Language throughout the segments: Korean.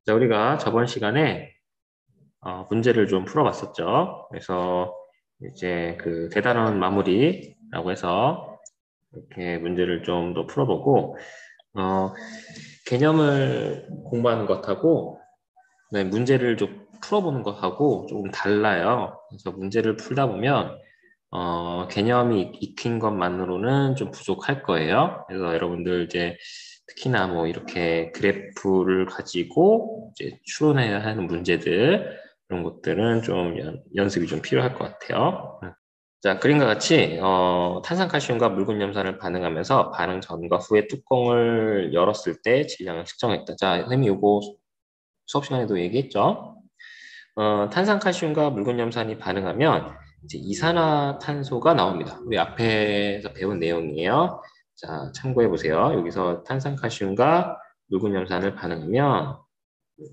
자, 우리가 저번 시간에 문제를 좀 풀어봤었죠. 그래서 이제 그 대단한 마무리라고 해서 이렇게 문제를 좀 더 풀어보고 어, 개념을 공부하는 것하고 네, 문제를 좀 풀어보는 것하고 조금 달라요. 그래서 문제를 풀다 보면 개념이 익힌 것만으로는 좀 부족할 거예요. 그래서 여러분들 이제 특히나 뭐 이렇게 그래프를 가지고 이제 추론해야 하는 문제들 그런 것들은 좀 연습이 좀 필요할 것 같아요. 자, 그림과 같이 탄산칼슘과 묽은 염산을 반응하면서 반응 전과 후에 뚜껑을 열었을 때 질량을 측정했다. 자, 선생님이 이거 수업 시간에도 얘기했죠. 탄산칼슘과 묽은 염산이 반응하면 이제 이산화탄소가 나옵니다. 우리 앞에서 배운 내용이에요. 자, 참고해 보세요. 여기서 탄산칼슘과 묽은 염산을 반응하면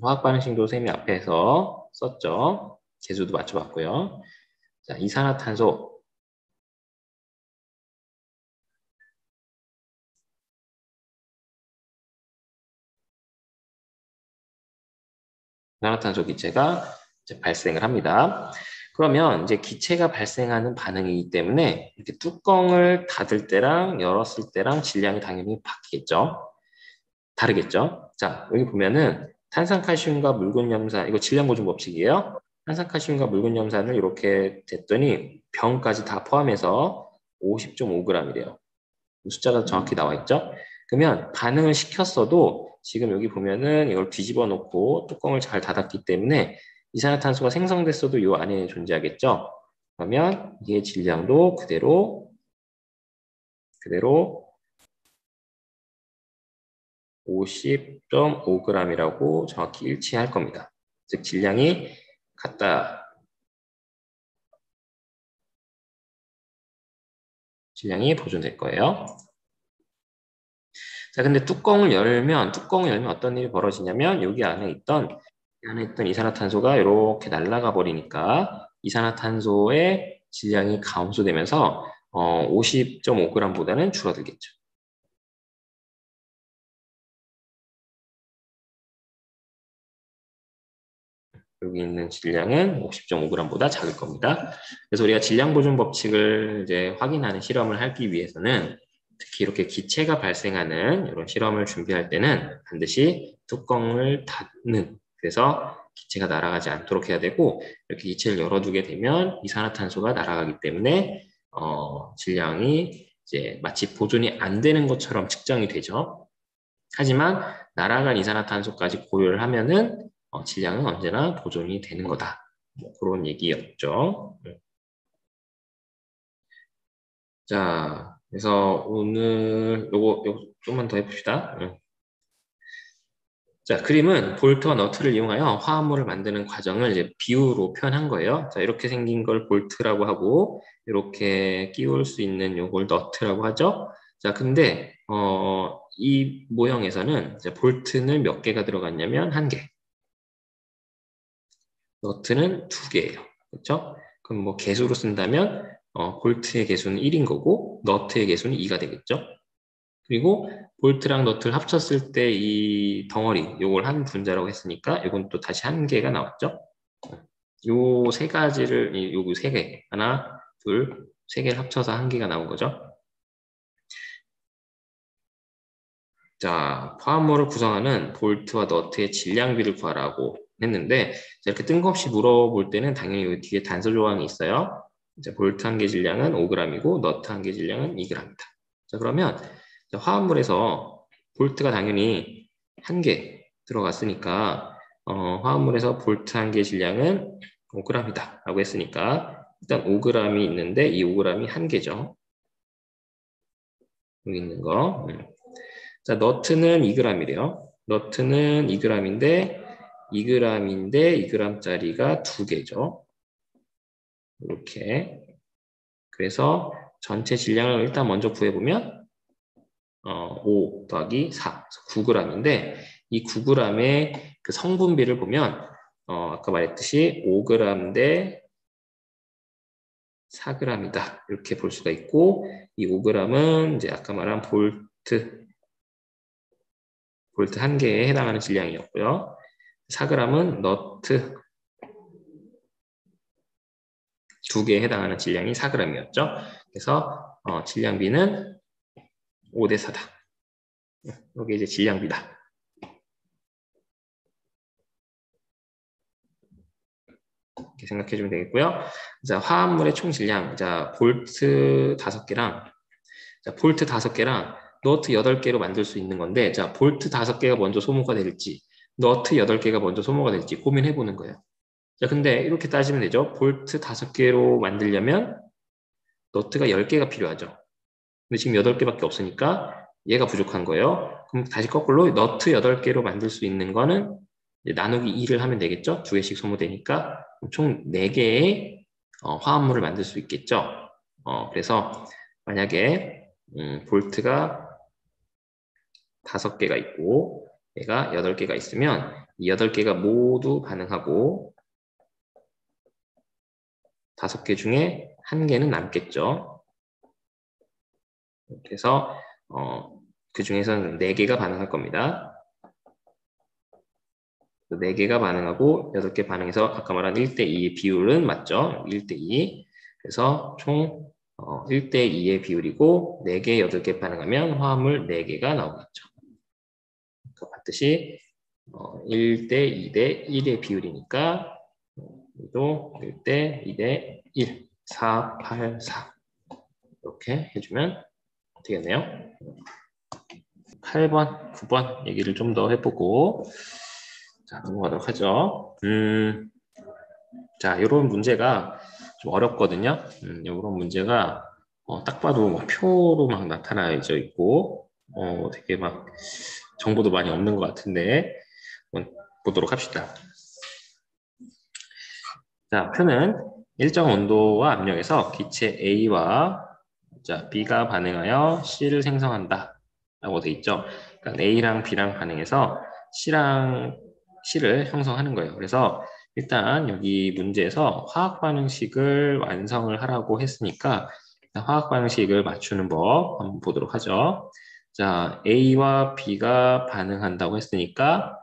화학 반응식도 쌤이 앞에서 썼죠. 계수도 맞춰봤고요. 자, 이산화탄소. 이산화탄소 기체가 이제 발생을 합니다. 그러면 이제 기체가 발생하는 반응이기 때문에 이렇게 뚜껑을 닫을 때랑 열었을 때랑 질량이 당연히 바뀌겠죠. 다르겠죠. 자, 여기 보면은 탄산칼슘과 묽은 염산, 이거 질량 보존 법칙이에요. 탄산칼슘과 묽은 염산을 이렇게 됐더니 병까지 다 포함해서 50.5g이래요. 숫자가 정확히 나와 있죠. 그러면 반응을 시켰어도 지금 여기 보면은 이걸 뒤집어 놓고 뚜껑을 잘 닫았기 때문에 이산화탄소가 생성됐어도 이 안에 존재하겠죠. 그러면 이게 질량도 그대로 50.5g이라고 정확히 일치할 겁니다. 즉 질량이 같다. 질량이 보존될 거예요. 자, 근데 뚜껑을 열면 어떤 일이 벌어지냐면 여기 안에 있던 이산화탄소가 이렇게 날아가 버리니까 이산화탄소의 질량이 감소되면서 50.5g보다는 줄어들겠죠. 여기 있는 질량은 50.5g보다 작을 겁니다. 그래서 우리가 질량 보존 법칙을 이제 확인하는 실험을 하기 위해서는 특히 이렇게 기체가 발생하는 이런 실험을 준비할 때는 반드시 뚜껑을 닫는, 그래서 기체가 날아가지 않도록 해야 되고, 이렇게 기체를 열어두게 되면 이산화탄소가 날아가기 때문에 질량이 이제 마치 보존이 안 되는 것처럼 측정이 되죠. 하지만 날아간 이산화탄소까지 고려를 하면은 질량은 언제나 보존이 되는 거다. 뭐 그런 얘기였죠. 자, 그래서 오늘 요거 좀만 더 해봅시다. 자, 그림은 볼트와 너트를 이용하여 화합물을 만드는 과정을 이제 비유로 표현한 거예요. 자, 이렇게 생긴 걸 볼트라고 하고, 이렇게 끼울 수 있는 요걸 너트라고 하죠. 자, 근데, 이 모형에서는 이제 볼트는 몇 개가 들어갔냐면 한 개. 너트는 두 개예요. 그렇죠? 그럼 뭐 개수로 쓴다면, 볼트의 개수는 1인 거고, 너트의 개수는 2가 되겠죠? 그리고 볼트랑 너트를 합쳤을 때 이 덩어리, 요걸 한 분자라고 했으니까 이건 또 다시 한 개가 나왔죠. 요 세 가지를, 요거 세 개, 하나, 둘, 세 개를 합쳐서 한 개가 나온 거죠. 자, 화합물을 구성하는 볼트와 너트의 질량비를 구하라고 했는데, 이렇게 뜬금없이 물어볼 때는 당연히 여기 뒤에 단서 조항이 있어요. 이제 볼트 한 개 질량은 5g이고, 너트 한 개 질량은 2g이다. 자, 그러면 화합물에서 볼트가 당연히 한 개 들어갔으니까 화합물에서 볼트 한 개 질량은 5g이다 라고 했으니까 일단 5g이 있는데 이 5g이 한 개죠. 여기 있는 거. 자, 너트는 2g이래요. 너트는 2g인데 2g짜리가 두 개죠. 이렇게. 그래서 전체 질량을 일단 먼저 구해보면 5 더하기 4, 9g인데 이 9g의 그 성분비를 보면 아까 말했듯이 5g 대 4g이다 이렇게 볼 수가 있고 이 5g은 이제 아까 말한 볼트 한 개에 해당하는 질량이었고요. 4g은 너트 2개에 해당하는 질량이 4g이었죠. 그래서 질량비는 5대 4다. 이게 이제 질량비다. 이렇게 생각해 주면 되겠고요. 자, 화합물의 총 질량. 자, 볼트 5개랑 볼트 5개랑 너트 8개로 만들 수 있는 건데, 자, 볼트 5개가 먼저 소모가 될지, 너트 8개가 먼저 소모가 될지 고민해 보는 거예요. 자, 근데 이렇게 따지면 되죠. 볼트 5개로 만들려면 너트가 10개가 필요하죠. 근데 지금 8개밖에 없으니까 얘가 부족한 거예요. 그럼 다시 거꾸로 너트 8개로 만들 수 있는 거는 나누기 2를 하면 되겠죠. 2개씩 소모되니까 총 4개의 화합물을 만들 수 있겠죠. 그래서 만약에 볼트가 5개가 있고 얘가 8개가 있으면 이 8개가 모두 반응하고 5개 중에 1개는 남겠죠. 그래서 그 중에서는 4개가 반응할 겁니다. 4개가 반응하고 8개 반응해서 아까 말한 1대2의 비율은 맞죠? 1대2. 그래서 총 1대2의 비율이고 4개, 8개 반응하면 화합물 4개가 나오겠죠. 같듯이 1대 2대 1의 비율이니까 또 1대 2대 1, 4, 8, 4 이렇게 해주면 되겠네요. 8번, 9번 얘기를 좀 더 해보고 자, 넘어가도록 하죠. 자, 이런 문제가 좀 어렵거든요. 이런 문제가 딱 봐도 막 표로 막 나타나져 있고 되게 막 정보도 많이 없는 것 같은데 한번 보도록 합시다. 자, 표는 일정 온도와 압력에서 기체 A와 자, B가 반응하여 C를 생성한다 라고 돼 있죠. 그러니까 A랑 B랑 반응해서 C를 형성하는 거예요. 그래서 일단 여기 문제에서 화학 반응식을 완성을 하라고 했으니까 화학 반응식을 맞추는 법 한번 보도록 하죠. 자, A와 B가 반응한다고 했으니까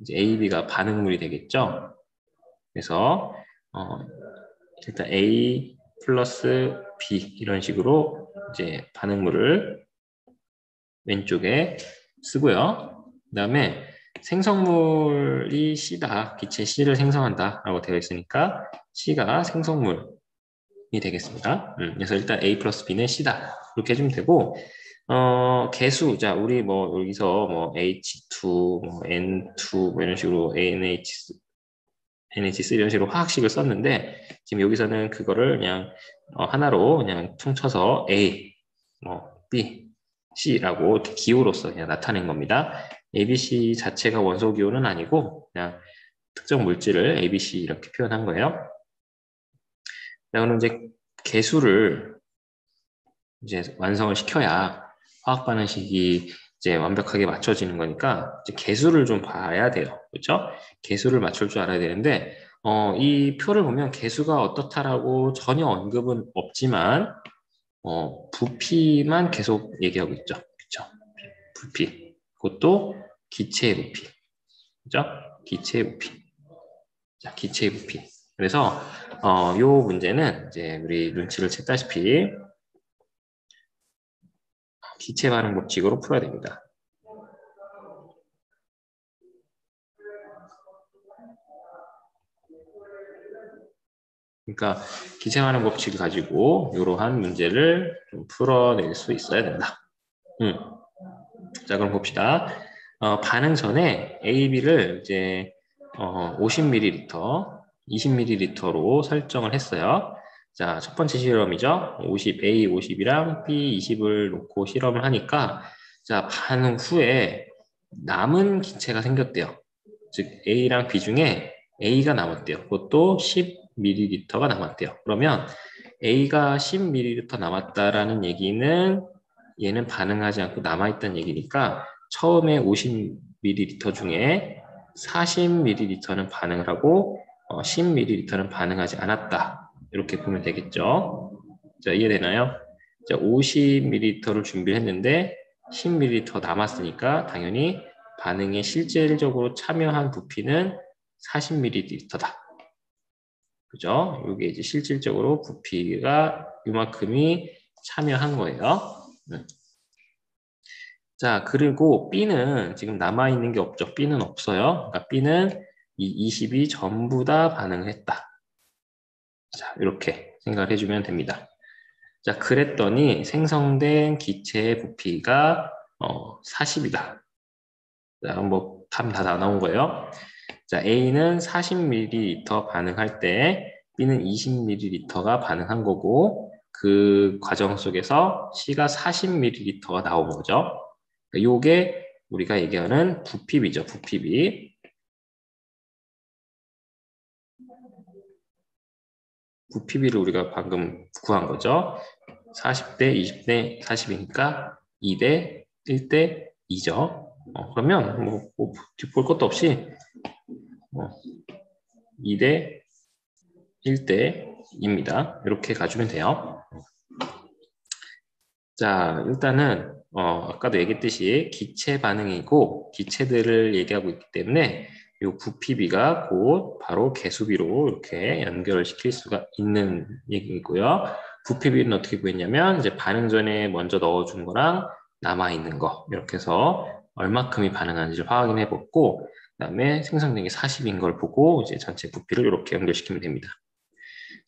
이제 A, B가 반응물이 되겠죠. 그래서 일단 A 플러스 B 이런 식으로 이제 반응물을 왼쪽에 쓰고요. 그 다음에 생성물이 C다. 기체 C를 생성한다 라고 되어 있으니까 C가 생성물이 되겠습니다. 그래서 일단 A 플러스 B는 C다. 이렇게 해주면 되고 개수, 자, 우리 뭐 여기서 뭐 H2, 뭐 N2 뭐 이런 식으로 NH3 이런 식으로 화학식을 썼는데 지금 여기서는 그거를 그냥 하나로 그냥 퉁쳐서 A, B, C라고 이렇게 기호로서 그냥 나타낸 겁니다. A, B, C 자체가 원소 기호는 아니고 그냥 특정 물질을 A, B, C 이렇게 표현한 거예요. 자, 그럼 이제 개수를 이제 완성을 시켜야 화학 반응식이 이제 완벽하게 맞춰지는 거니까 이제 개수를 좀 봐야 돼요. 그렇죠? 개수를 맞출 줄 알아야 되는데 이 표를 보면 개수가 어떻다라고 전혀 언급은 없지만 부피만 계속 얘기하고 있죠. 그렇죠? 부피. 그것도 기체의 부피. 그렇죠? 기체의 부피. 자, 기체의 부피. 그래서 요 문제는 이제 우리 눈치를 챘다시피 기체 반응 법칙으로 풀어야 됩니다. 그러니까 기체 반응 법칙을 가지고 이러한 문제를 좀 풀어낼 수 있어야 된다. 자, 그럼 봅시다. 반응 전에 A, B를 이제 50ml, 20ml로 설정을 했어요. 자, 첫 번째 실험이죠. 50, A 50이랑 B 20을 놓고 실험을 하니까 자, 반응 후에 남은 기체가 생겼대요. 즉 A랑 B 중에 A가 남았대요. 그것도 10ml가 남았대요. 그러면 A가 10ml 남았다라는 얘기는 얘는 반응하지 않고 남아있다는 얘기니까 처음에 50ml 중에 40ml는 반응을 하고 10ml는 반응하지 않았다. 이렇게 보면 되겠죠. 자, 이해되나요? 자, 50ml를 준비했는데 10ml 남았으니까 당연히 반응에 실질적으로 참여한 부피는 40ml다. 그죠? 이게 이제 실질적으로 부피가 이만큼이 참여한 거예요. 자, 그리고 B는 지금 남아있는 게 없죠. B는 없어요. 그러니까 B는 이 20이 전부 다 반응을 했다. 자, 이렇게 생각을 해주면 됩니다. 자, 그랬더니 생성된 기체의 부피가 40이다. 자, 뭐, 답 다 나온 거예요. 자, A는 40ml 반응할 때 B는 20ml가 반응한 거고 그 과정 속에서 C가 40ml가 나온 거죠. 요게 우리가 얘기하는 부피비죠, 부피비. 부피비를 우리가 방금 구한 거죠. 40대 20대 40이니까 2대 1대 2죠. 그러면 뭐 볼 것도 없이 2대 1대 2입니다. 이렇게 가주면 돼요. 자, 일단은 아까도 얘기했듯이 기체 반응이고 기체들을 얘기하고 있기 때문에 이 부피비가 곧 바로 개수비로 이렇게 연결을 시킬 수가 있는 얘기이고요. 부피비는 어떻게 구했냐면 이제 반응 전에 먼저 넣어준 거랑 남아있는 거 이렇게 해서 얼마큼이 반응하는지를 확인해 보고 그다음에 생성된 게 40인 걸 보고 이제 전체 부피를 이렇게 연결시키면 됩니다.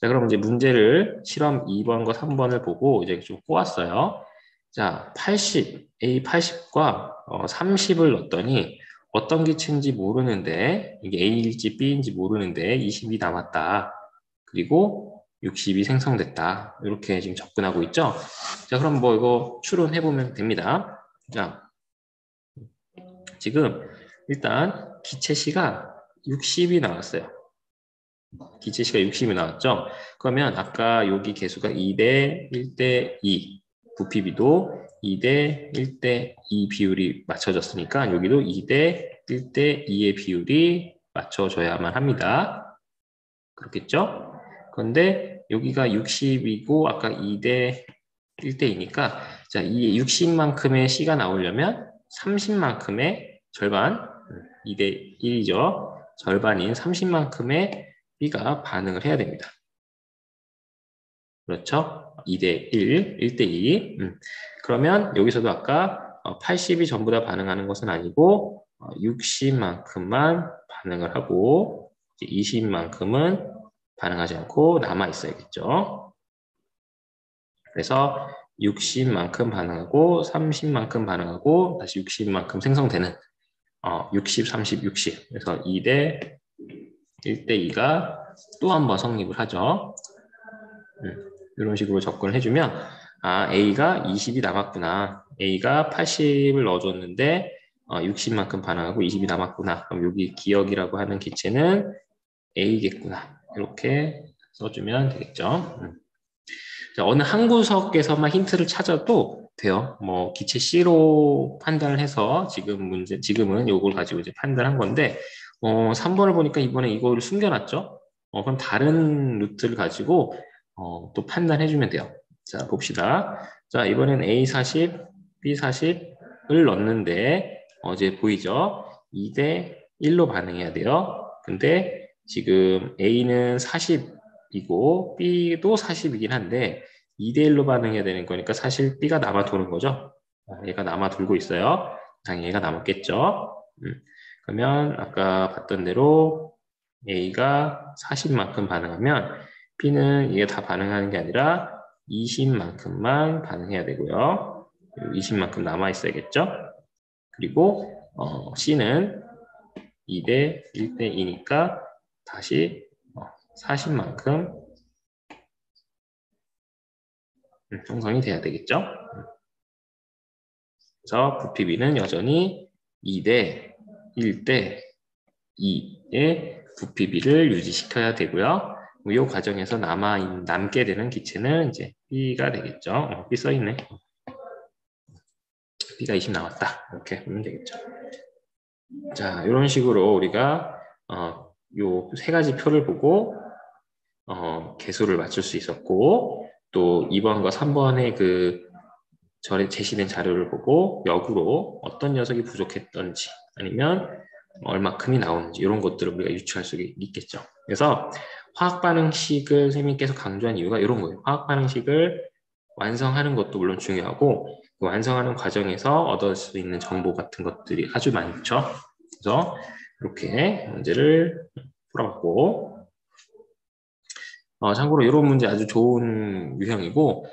자, 그럼 이제 문제를 실험 2번과 3번을 보고 이제 좀 꼬았어요. 자, 80, A80과 30을 넣었더니 어떤 기체인지 모르는데 이게 A일지 B인지 모르는데 20이 남았다. 그리고 60이 생성됐다. 이렇게 지금 접근하고 있죠. 자, 그럼 뭐 이거 추론해보면 됩니다. 자, 지금 일단 기체 C가 60이 나왔어요. 기체 C가 60이 나왔죠. 그러면 아까 여기 개수가 2대 1대 2, 부피비도 2대 1대 2 비율이 맞춰졌으니까 여기도 2대 1대 2의 비율이 맞춰져야만 합니다. 그렇겠죠? 그런데 여기가 60이고 아까 2대 1대2니까 자, 이 60만큼의 C가 나오려면 30만큼의 절반, 2대 1이죠. 절반인 30만큼의 B가 반응을 해야 됩니다. 그렇죠? 2대 1, 1대 2. 그러면 여기서도 아까 80이 전부 다 반응하는 것은 아니고 60만큼만 반응을 하고 20만큼은 반응하지 않고 남아 있어야겠죠. 그래서 60만큼 반응하고 30만큼 반응하고 다시 60만큼 생성되는 60, 30, 60. 그래서 2대 1대 2가 또 한 번 성립을 하죠. 이런 식으로 접근을 해주면 A가 20이 남았구나. A가 80을 넣어줬는데 60만큼 반응하고 20이 남았구나. 그럼 여기 기억이라고 하는 기체는 A겠구나. 이렇게 써주면 되겠죠. 자, 어느 한 구석에서만 힌트를 찾아도 돼요. 뭐 기체 C로 판단을 해서 지금은 이걸 가지고 이제 판단한 건데 3번을 보니까 이번에 이거를 숨겨놨죠. 그럼 다른 루트를 가지고 또 판단해주면 돼요. 자, 봅시다. 자, 이번엔 A40, B40을 넣는데 이제 보이죠? 2대 1로 반응해야 돼요. 근데 지금 A는 40이고 B도 40이긴 한데 2대 1로 반응해야 되는 거니까 사실 B가 남아 도는 거죠. 얘가 남아 돌고 있어요. 당연히 얘가 남았겠죠. 그러면 아까 봤던 대로 A가 40만큼 반응하면 B는 이게 다 반응하는 게 아니라 20만큼만 반응해야 되고요. 20만큼 남아 있어야겠죠. 그리고 C는 2대 1대 2니까 다시 40만큼 형성이 돼야 되겠죠. 그래서 부피비는 여전히 2대 1대 2의 부피비를 유지시켜야 되고요. 이 과정에서 남게 되는 기체는 이제 B가 되겠죠. B 써있네. B가 20 나왔다. 이렇게 보면 되겠죠. 자, 이런 식으로 우리가 요 세 가지 표를 보고 개수를 맞출 수 있었고 또 2번과 3번의 그 제시된 자료를 보고 역으로 어떤 녀석이 부족했던지 아니면 얼마큼이 나오는지 이런 것들을 우리가 유추할 수 있겠죠. 그래서 화학 반응식을 선생님께서 강조한 이유가 이런 거예요. 화학 반응식을 완성하는 것도 물론 중요하고 그 완성하는 과정에서 얻을 수 있는 정보 같은 것들이 아주 많죠. 그래서 이렇게 문제를 풀어봤고 참고로 이런 문제 아주 좋은 유형이고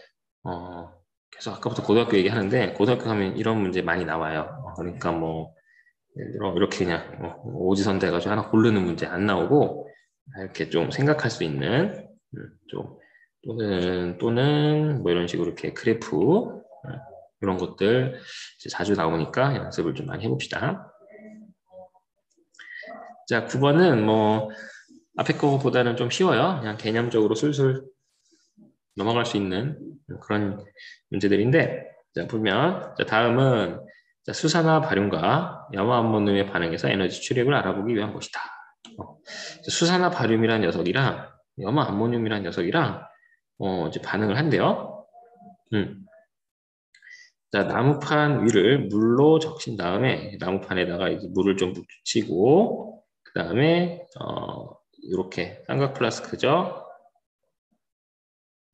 계속 아까부터 고등학교 얘기하는데 고등학교 가면 이런 문제 많이 나와요. 그러니까 뭐 예를 들어 이렇게 그냥 오지선다 해가지고 하나 고르는 문제 안 나오고 이렇게 좀 생각할 수 있는 좀 또는 뭐 이런 식으로 이렇게 그래프 이런 것들 자주 나오니까 연습을 좀 많이 해봅시다. 자, 9번은 뭐 앞에 거보다는 좀 쉬워요. 그냥 개념적으로 술술 넘어갈 수 있는 그런 문제들인데 자, 보면 자, 다음은 자, 수산화 발륨과 염화암모늄의 반응에서 에너지 출력을 알아보기 위한 것이다. 수산화 발륨이라는 녀석이랑 염화암모늄이라는 녀석이랑 이제 반응을 한대요. 자, 나무판 위를 물로 적신 다음에 나무판에다가 이제 물을 좀 묻히고 그 다음에 이렇게 삼각 플라스크죠.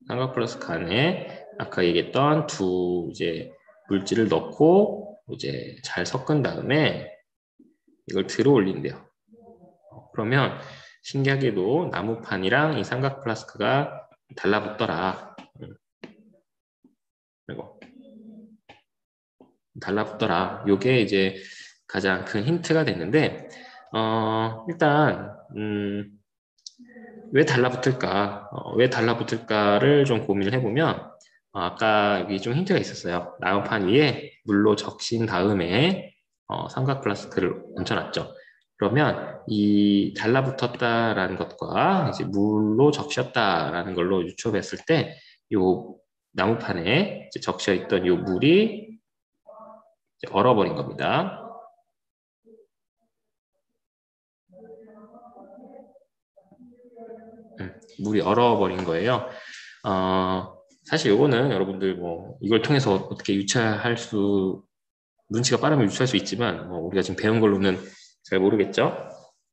삼각 플라스크 안에 아까 얘기했던 두 이제 물질을 넣고 이제 잘 섞은 다음에 이걸 들어 올린대요. 그러면 신기하게도 나무판이랑 이 삼각 플라스크가 달라붙더라. 그리고 달라붙더라. 요게 이제 가장 큰 힌트가 됐는데 일단 왜 달라붙을까? 왜 달라붙을까를 좀 고민을 해보면 아까 여기 좀 힌트가 있었어요. 나무판 위에 물로 적신 다음에 삼각 플라스크를 얹혀놨죠. 그러면 이 달라붙었다라는 것과 이제 물로 적셨다라는 걸로 유추했을 때 요 나무판에 이제 적셔 있던 요 물이 이제 얼어버린 겁니다. 물이 얼어버린 거예요. 사실 요거는 여러분들 뭐 이걸 통해서 어떻게 유추할 수 눈치가 빠르면 유추할 수 있지만 뭐 우리가 지금 배운 걸로는 잘 모르겠죠.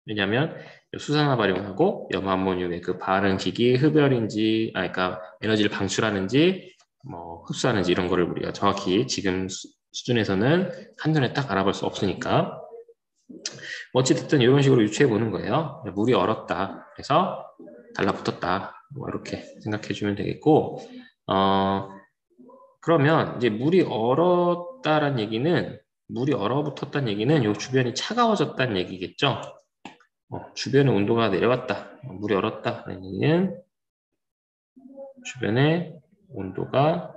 왜냐하면 수산화 발용하고 염화암모늄의 그 반응식이 흡열인지 그러니까 에너지를 방출하는지 뭐 흡수하는지 이런 거를 우리가 정확히 지금 수준에서는 한눈에 딱 알아볼 수 없으니까 어찌됐든 이런 식으로 유추해 보는 거예요. 물이 얼었다. 그래서 달라붙었다. 뭐 이렇게 생각해 주면 되겠고 그러면 이제 물이 얼었다란 얘기는 물이 얼어붙었다는 얘기는 요 주변이 차가워졌다는 얘기겠죠. 주변의 온도가 내려왔다. 물이 얼었다는 얘기는 주변의 온도가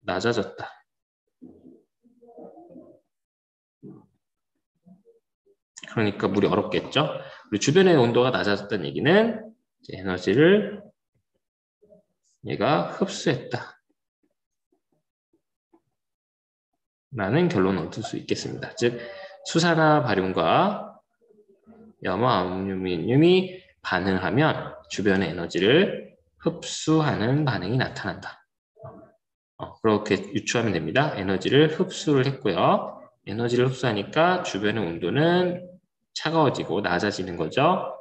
낮아졌다. 그러니까 물이 얼었겠죠. 그리고 주변의 온도가 낮아졌다는 얘기는 에너지를 얘가 흡수했다. 라는 결론을 얻을 수 있겠습니다. 즉 수산화 발륨과 염화암모늄이 반응하면 주변의 에너지를 흡수하는 반응이 나타난다. 그렇게 유추하면 됩니다. 에너지를 흡수를 했고요. 에너지를 흡수하니까 주변의 온도는 차가워지고 낮아지는 거죠.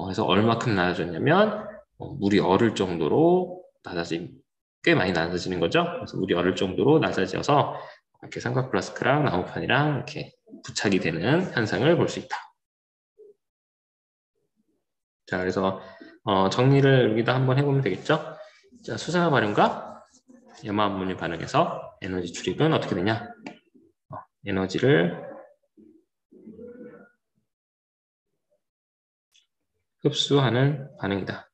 그래서 얼마큼 낮아졌냐면 물이 얼을 정도로 꽤 많이 낮아지는 거죠. 그래서 물이 얼을 정도로 낮아져서 이렇게 삼각 플라스크랑 나무판이랑 이렇게 부착이 되는 현상을 볼 수 있다. 자, 그래서 정리를 여기다 한번 해보면 되겠죠. 자, 수산화 발륨과 염화암모늄 반응에서 에너지 출입은 어떻게 되냐? 에너지를 흡수하는 반응이다.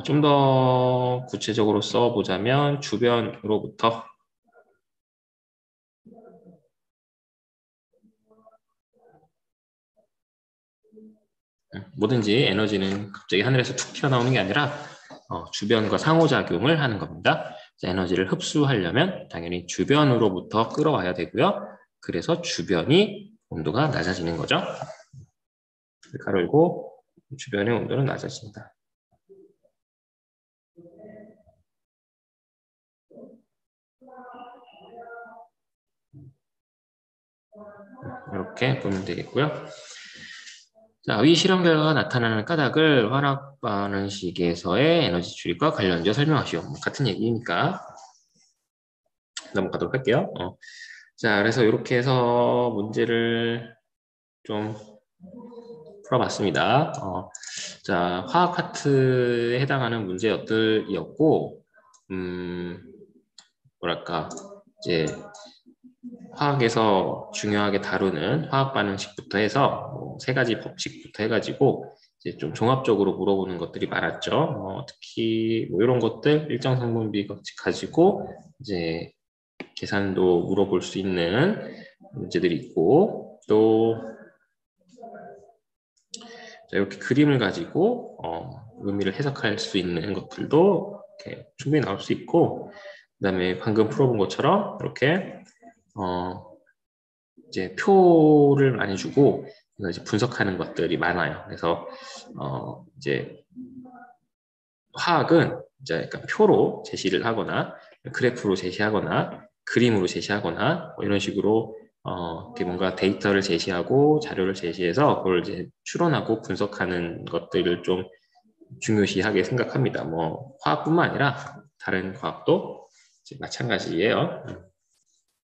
좀 더 구체적으로 써보자면 주변으로부터 뭐든지 에너지는 갑자기 하늘에서 툭 튀어나오는 게 아니라 주변과 상호작용을 하는 겁니다. 에너지를 흡수하려면 당연히 주변으로부터 끌어와야 되고요. 그래서 주변이 온도가 낮아지는 거죠. 가로 열고 주변의 온도는 낮아진다. 이렇게 보면 되겠고요. 자, 위 실험 결과가 나타나는 까닭을 화학 반응식에서의 에너지 출입과 관련지어 설명하시오. 같은 얘기니까 넘어가도록 할게요. 자, 그래서 이렇게 해서 문제를 좀 풀어봤습니다. 자, 화학 파트에 해당하는 문제들이었고, 뭐랄까, 이제 화학에서 중요하게 다루는 화학 반응식부터 해서 세 가지 법칙부터 해가지고 이제 좀 종합적으로 물어보는 것들이 많았죠. 특히 뭐 이런 것들 일정 성분비 법칙 가지고 이제 계산도 물어볼 수 있는 문제들이 있고 또 이렇게 그림을 가지고 의미를 해석할 수 있는 것들도 이렇게 충분히 나올 수 있고 그다음에 방금 풀어본 것처럼 이렇게 이제 표를 많이 주고 이제 분석하는 것들이 많아요. 그래서 이제 화학은 이제 약간 표로 제시를 하거나 그래프로 제시하거나 그림으로 제시하거나 뭐 이런 식으로 이렇게 뭔가 데이터를 제시하고 자료를 제시해서 그걸 이제 추론하고 분석하는 것들을 좀 중요시하게 생각합니다. 뭐 화학뿐만 아니라 다른 과학도 이제 마찬가지예요.